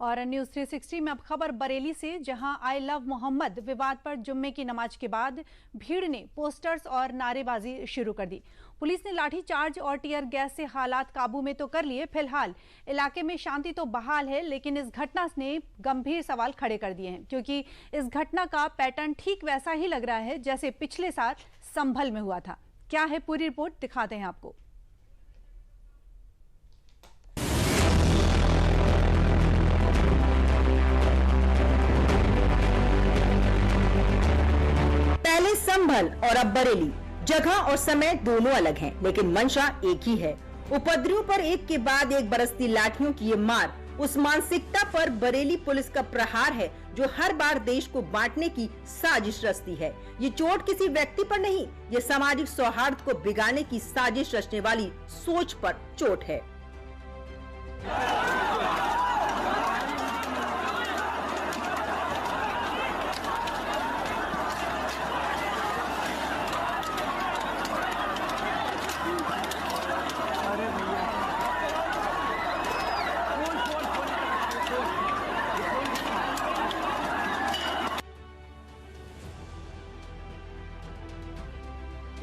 और न्यूज 360 में अब खबर बरेली से, जहां आई लव मोहम्मद विवाद पर जुम्मे की नमाज के बाद भीड़ ने पोस्टर्स और नारेबाजी शुरू कर दी। पुलिस ने लाठीचार्ज और टीयर गैस से हालात काबू में तो कर लिए। फिलहाल इलाके में शांति तो बहाल है, लेकिन इस घटना ने गंभीर सवाल खड़े कर दिए हैं, क्योंकि इस घटना का पैटर्न ठीक वैसा ही लग रहा है जैसे पिछले साल संभल में हुआ था। क्या है पूरी रिपोर्ट, दिखाते हैं आपको। पहले संभल और अब बरेली, जगह और समय दोनों अलग हैं, लेकिन मंशा एक ही है। उपद्रवियों पर एक के बाद एक बरसती लाठियों की ये मार उस मानसिकता पर बरेली पुलिस का प्रहार है जो हर बार देश को बांटने की साजिश रचती है। ये चोट किसी व्यक्ति पर नहीं, ये सामाजिक सौहार्द को बिगाड़ने की साजिश रचने वाली सोच पर चोट है।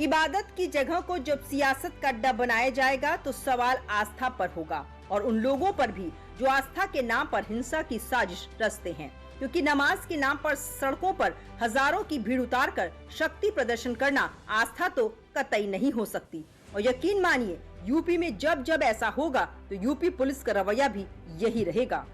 इबादत की जगह को जब सियासत का अड्डा बनाया जाएगा तो सवाल आस्था पर होगा, और उन लोगों पर भी जो आस्था के नाम पर हिंसा की साजिश रचते हैं, क्योंकि नमाज के नाम पर सड़कों पर हजारों की भीड़ उतारकर शक्ति प्रदर्शन करना आस्था तो कतई नहीं हो सकती। और यकीन मानिए, यूपी में जब जब ऐसा होगा तो यूपी पुलिस का रवैया भी यही रहेगा।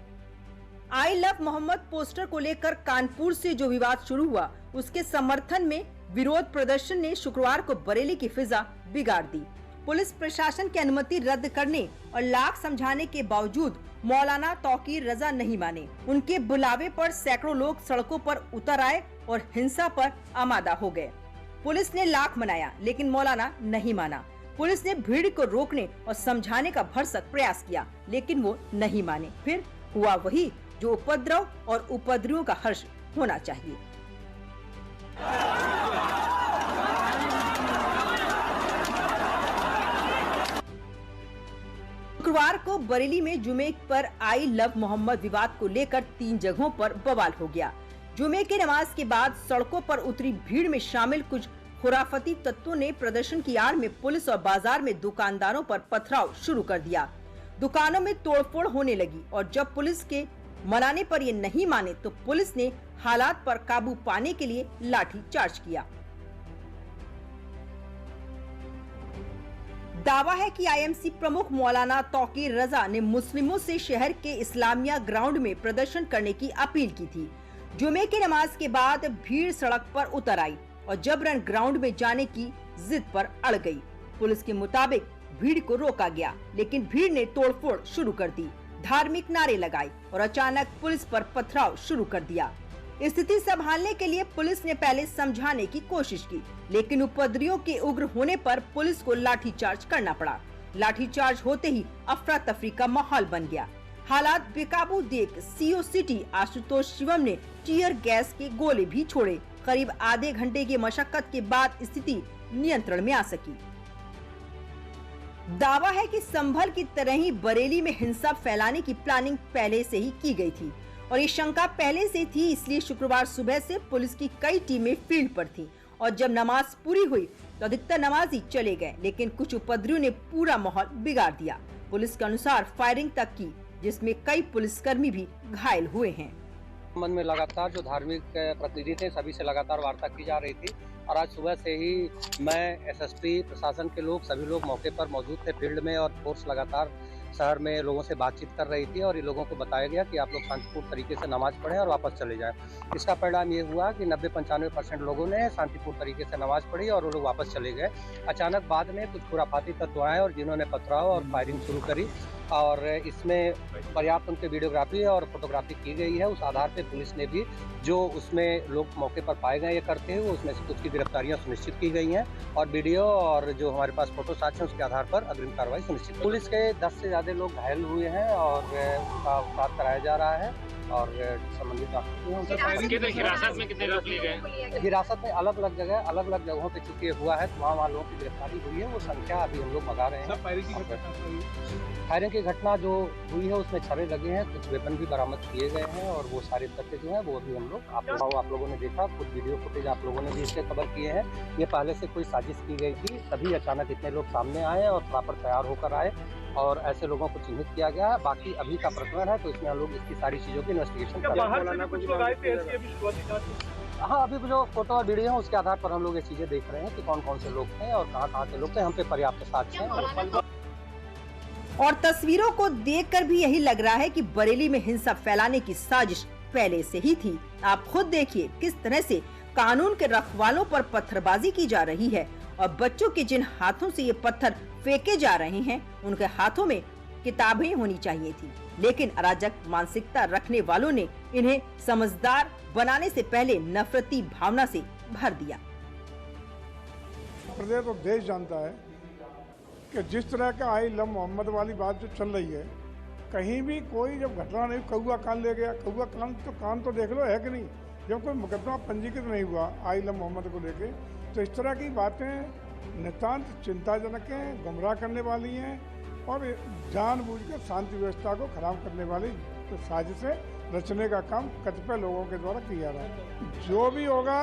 आई लव मोहम्मद पोस्टर को लेकर कानपुर से जो विवाद शुरू हुआ, उसके समर्थन में विरोध प्रदर्शन ने शुक्रवार को बरेली की फिजा बिगाड़ दी। पुलिस प्रशासन की अनुमति रद्द करने और लाख समझाने के बावजूद मौलाना तौकीर रजा नहीं माने। उनके बुलावे पर सैकड़ों लोग सड़कों पर उतर आए और हिंसा पर आमादा हो गए। पुलिस ने लाख मनाया, लेकिन मौलाना नहीं माना। पुलिस ने भीड़ को रोकने और समझाने का भरसक प्रयास किया, लेकिन वो नहीं माने। फिर हुआ वही जो उपद्रव और उपद्रवियों का हर्ष होना चाहिए। शुक्रवार को बरेली में जुमे पर आई लव मोहम्मद विवाद को लेकर 3 जगहों पर बवाल हो गया। जुमे की नमाज के बाद सड़कों पर उतरी भीड़ में शामिल कुछ खुराफती तत्वों ने प्रदर्शन की आड़ में पुलिस और बाजार में दुकानदारों पर पथराव शुरू कर दिया। दुकानों में तोड़फोड़ होने लगी, और जब पुलिस के मनाने पर ये नहीं माने तो पुलिस ने हालात पर काबू पाने के लिए लाठी चार्ज किया। दावा है कि आईएमसी प्रमुख मौलाना तौकीर रजा ने मुस्लिमों से शहर के इस्लामिया ग्राउंड में प्रदर्शन करने की अपील की थी। जुमे की नमाज के बाद भीड़ सड़क पर उतर आई और जबरन ग्राउंड में जाने की जिद पर अड़ गई। पुलिस के मुताबिक भीड़ को रोका गया, लेकिन भीड़ ने तोड़फोड़ शुरू कर दी, धार्मिक नारे लगाए और अचानक पुलिस पर पथराव शुरू कर दिया। स्थिति संभालने के लिए पुलिस ने पहले समझाने की कोशिश की, लेकिन उपद्रवियों के उग्र होने पर पुलिस को लाठीचार्ज करना पड़ा। लाठीचार्ज होते ही अफरा तफरी का माहौल बन गया। हालात बेकाबू देख सीओ सिटी आशुतोष शिवम ने टीयर गैस के गोले भी छोड़े। करीब आधे घंटे की मशक्कत के बाद स्थिति नियंत्रण में आ सकी। दावा है कि संभल की तरह ही बरेली में हिंसा फैलाने की प्लानिंग पहले से ही की गई थी, और ये शंका पहले से थी। इसलिए शुक्रवार सुबह से पुलिस की कई टीमें फील्ड पर थी, और जब नमाज पूरी हुई तो अधिकतर नमाजी चले गए, लेकिन कुछ उपद्रवियों ने पूरा माहौल बिगाड़ दिया। पुलिस के अनुसार फायरिंग तक की, जिसमें कई पुलिसकर्मी भी घायल हुए हैं। मन में लगातार जो धार्मिक प्रतिनिधि थे, सभी से लगातार वार्ता की जा रही थी, और आज सुबह से ही मैं, एसएसपी, प्रशासन के लोग, सभी लोग मौके पर मौजूद थे फील्ड में, और फोर्स लगातार शहर में लोगों से बातचीत कर रही थी, और ये लोगों को बताया गया कि आप लोग शांतिपूर्ण तरीके से नमाज पढ़ें और वापस चले जाएं। इसका परिणाम ये हुआ कि 90-95% लोगों ने शांतिपूर्ण तरीके से नमाज पढ़ी और वो लोग वापस चले गए। अचानक बाद में कुछ खुराफाती तत्व आए और जिन्होंने पथराव और फायरिंग शुरू करी, और इसमें पर्याप्त उनकी वीडियोग्राफी और फोटोग्राफी की गई है। उस आधार पर पुलिस ने भी जो उसमें लोग मौके पर पाए गए ये करते हुए, उसमें से कुछ की गिरफ्तारियां सुनिश्चित की गई हैं, और वीडियो और जो हमारे पास फोटो साक्ष्य उसके आधार पर अग्रिम कार्रवाई सुनिश्चित। पुलिस के 10 से ज़्यादा लोग घायल हुए हैं और उनका उपचार कराया जा रहा है और संबंधित डॉक्टर हैं। हिरासत में कितने लोग लिए गए? हिरासत में अलग अलग जगहों पे चूंकि हुआ है तो वहाँ लोगों की गिरफ्तारी हुई है, वो संख्या अभी हम लोग मंगा रहे हैं। फायरिंग की घटना जो हुई है उसमें छर्रे लगे हैं, कुछ वेपन भी बरामद किए गए हैं और वो सारे तथ्य जो है वो भी हम लोग आप लोगों ने देखा, कुछ वीडियो फुटेज आप लोगों ने भी इसके कवर किए हैं। ये पहले से कोई साजिश की गई थी, तभी अचानक इतने लोग सामने आए और प्रॉपर तैयार होकर आए और ऐसे लोगों को चिन्हित किया गया है। बाकी अभी का प्रकरण है तो इसमें हम लोग इसकी सारी चीज़ों की इन्वेस्टिगेशन कर रहे हैं। हाँ, अभी जो फोटो और वीडियो है उसके आधार पर हम लोग ये चीज़ें देख रहे हैं कि कौन कौन से लोग थे और कहाँ के लोग थे। हम पे पर्याप्त साक्ष्य हैं। और तस्वीरों को देखकर भी यही लग रहा है कि बरेली में हिंसा फैलाने की साजिश पहले से ही थी। आप खुद देखिए किस तरह से कानून के रखवालों पर पत्थरबाजी की जा रही है और बच्चों के जिन हाथों से ये पत्थर फेंके जा रहे हैं उनके हाथों में किताबें होनी चाहिए थी, लेकिन अराजक मानसिकता रखने वालों ने इन्हें समझदार बनाने से पहले नफरती भावना से भर दिया। प्रदेश और देश जानता है कि जिस तरह का आई लव मोहम्मद वाली बात जो चल रही है, कहीं भी कोई जब घटना नहीं, कौआ कान ले गया, कौआ कान तो देख लो है कि नहीं, जब कोई मुकदमा पंजीकृत नहीं हुआ आई लव मोहम्मद को लेके, तो इस तरह की बातें नितांत चिंताजनक हैं, गुमराह करने वाली हैं और जानबूझकर शांति व्यवस्था को खराब करने वाली तो साजिशें रचने का काम कतिपय लोगों के द्वारा किया रहा है। जो भी होगा,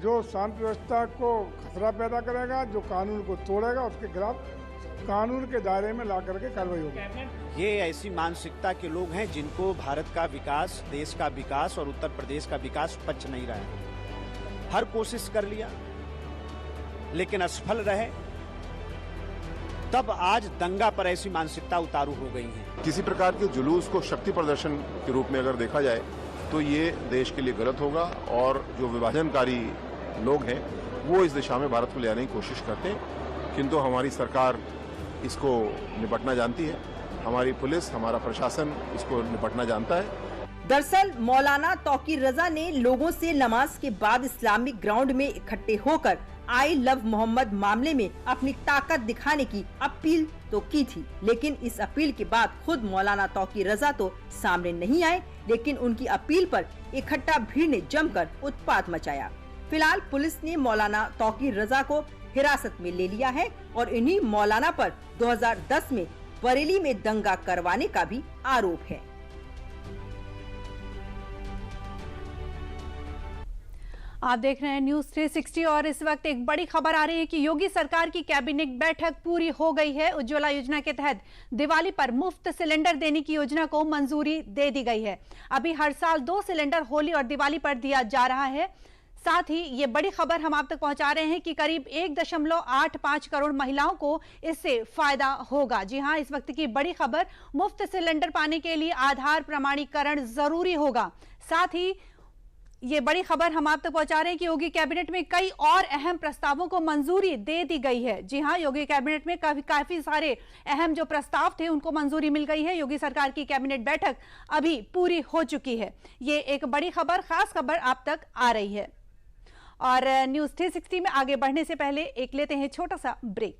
जो शांति व्यवस्था को खतरा पैदा करेगा, जो कानून को तोड़ेगा, उसके खिलाफ कानून के दायरे में ला करके कार्रवाई होगी। ये ऐसी मानसिकता के लोग हैं जिनको भारत का विकास, देश का विकास और उत्तर प्रदेश का विकास पच नहीं रहा है। हर कोशिश कर लिया लेकिन असफल रहे, तब आज दंगा पर ऐसी मानसिकता उतारू हो गई है। किसी प्रकार के जुलूस को शक्ति प्रदर्शन के रूप में अगर देखा जाए तो ये देश के लिए गलत होगा और जो विभाजनकारी लोग हैं वो इस दिशा में भारत को ले आने की कोशिश करते हैं, किंतु हमारी सरकार इसको निपटना जानती है, हमारी पुलिस, हमारा प्रशासन इसको निपटना जानता है। दरअसल मौलाना तौकीर रजा ने लोगों से नमाज के बाद इस्लामिक ग्राउंड में इकट्ठे होकर आई लव मोहम्मद मामले में अपनी ताकत दिखाने की अपील तो की थी, लेकिन इस अपील के बाद खुद मौलाना तौकीर रजा तो सामने नहीं आए, लेकिन उनकी अपील पर इकट्ठा भीड़ ने जमकर उत्पात मचाया। फिलहाल पुलिस ने मौलाना तौकीर रजा को हिरासत में ले लिया है और इन्हीं मौलाना पर 2010 में बरेली में दंगा करवाने का भी आरोप है। आप देख रहे हैं न्यूज 360 और इस वक्त एक बड़ी खबर आ रही है कि योगी सरकार की कैबिनेट बैठक पूरी हो गई है। उज्ज्वला योजना के तहत दिवाली पर मुफ्त सिलेंडर देने की योजना को मंजूरी दे दी गई है। अभी हर साल 2 सिलेंडर होली और दिवाली पर दिया जा रहा है। साथ ही ये बड़ी खबर हम आप तक पहुंचा रहे हैं कि करीब 1.85 करोड़ महिलाओं को इससे फायदा होगा। जी हां, इस वक्त की बड़ी खबर, मुफ्त सिलेंडर पाने के लिए आधार प्रमाणीकरण जरूरी होगा। साथ ही ये बड़ी खबर हम आप तक पहुंचा रहे हैं कि योगी कैबिनेट में कई और अहम प्रस्तावों को मंजूरी दे दी गई है। जी हां, योगी कैबिनेट में काफी सारे अहम जो प्रस्ताव थे उनको मंजूरी मिल गई है। योगी सरकार की कैबिनेट बैठक अभी पूरी हो चुकी है। ये एक बड़ी खबर, खास खबर आप तक आ रही है। और न्यूज 360 में आगे बढ़ने से पहले एक लेते हैं छोटा सा ब्रेक।